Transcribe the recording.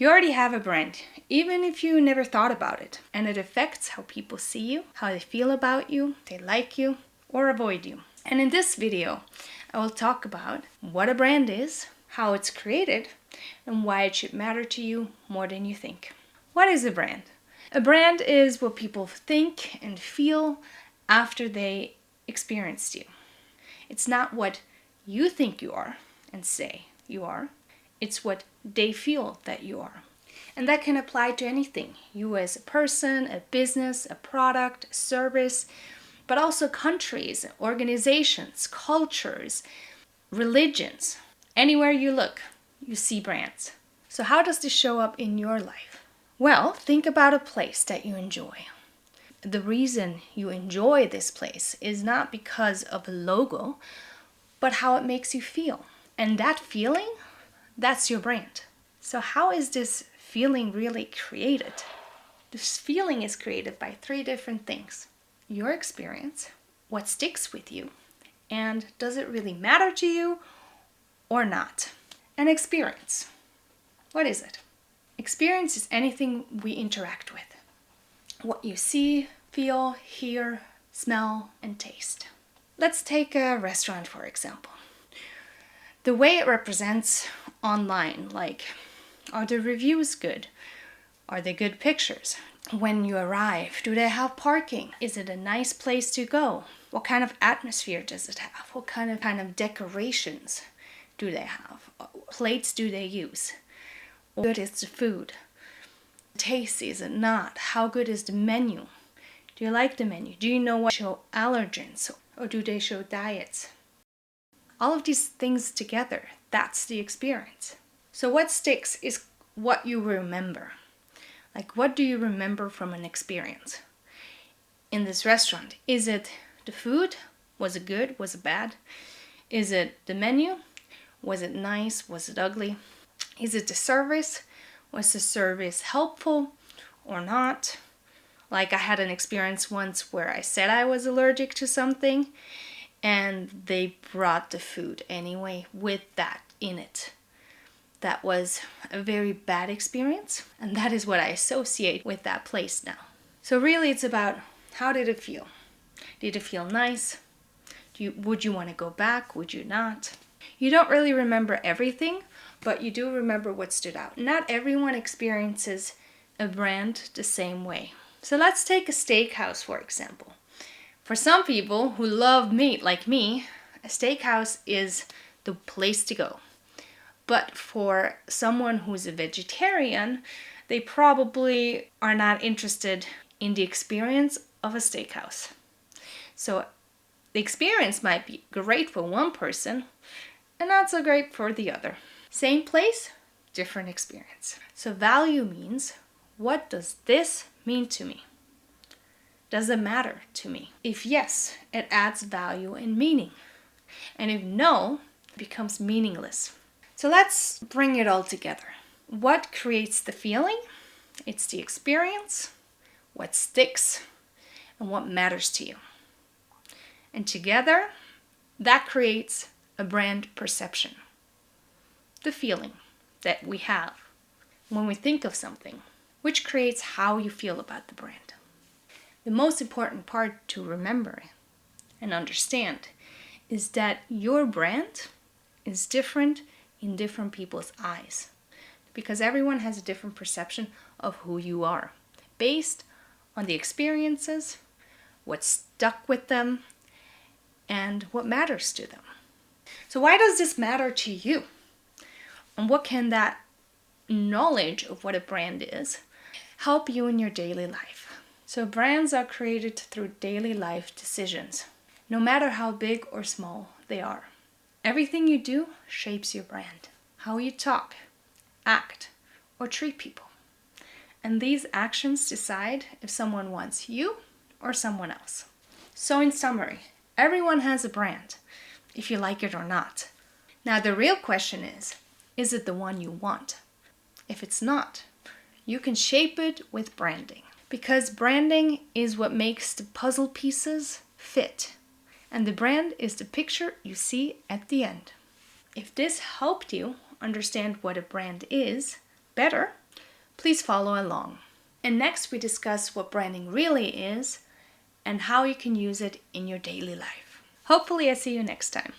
You already have a brand, even if you never thought about it, and it affects how people see you, how they feel about you, they like you, or avoid you. And in this video, I will talk about what a brand is, how it's created, and why it should matter to you more than you think. What is a brand? A brand is what people think and feel after they experienced you. It's not what you think you are and say you are. It's what they feel that you are. And that can apply to anything. You as a person, a business, a product, a service, but also countries, organizations, cultures, religions. Anywhere you look, you see brands. So how does this show up in your life? Well, think about a place that you enjoy. The reason you enjoy this place is not because of a logo, but how it makes you feel. And that feeling, that's your brand. So how is this feeling really created? This feeling is created by 3 different things. Your experience, what sticks with you, and does it really matter to you or not? An experience. What is it? Experience is anything we interact with. What you see, feel, hear, smell, and taste. Let's take a restaurant, for example. The way it represents online, like, are the reviews good? Are they good pictures? When you arrive, do they have parking? Is it a nice place to go? What kind of atmosphere does it have? What kind of decorations do they have? Plates do they use? How good is the food? Tasty, is it not? How good is the menu? Do you like the menu? Do you know what show allergens or do they show diets? All of these things together, that's the experience. So what sticks is what you remember. Like, what do you remember from an experience? In this restaurant, is it the food? Was it good? Was it bad? Is it the menu? Was it nice? Was it ugly? Is it the service? Was the service helpful or not? Like, I had an experience once where I said I was allergic to something and they brought the food anyway with that in it. That was a very bad experience, and that is what I associate with that place now. So really it's about, how did it feel? Did it feel nice? Would you want to go back? Would you not? You don't really remember everything, but you do remember what stood out. Not everyone experiences a brand the same way. So let's take a steakhouse, for example. For some people who love meat like me, a steakhouse is the place to go. But for someone who's a vegetarian, they probably are not interested in the experience of a steakhouse. So the experience might be great for one person and not so great for the other. Same place, different experience. So value means, what does this mean to me? Does it matter to me? If yes, it adds value and meaning. And if no, it becomes meaningless. So let's bring it all together. What creates the feeling? It's the experience, what sticks, and what matters to you. And together, that creates a brand perception. The feeling that we have when we think of something, which creates how you feel about the brand. The most important part to remember and understand is that your brand is different in different people's eyes, because everyone has a different perception of who you are based on the experiences, what stuck with them, and what matters to them. So why does this matter to you? And what can that knowledge of what a brand is help you in your daily life? So brands are created through daily life decisions, no matter how big or small they are. Everything you do shapes your brand. How you talk, act, or treat people. And these actions decide if someone wants you or someone else. So in summary, everyone has a brand, if you like it or not. Now the real question is it the one you want? If it's not, you can shape it with branding. Because branding is what makes the puzzle pieces fit. And the brand is the picture you see at the end. If this helped you understand what a brand is better, Please follow along. And next we discuss what branding really is and how you can use it in your daily life. Hopefully I see you next time.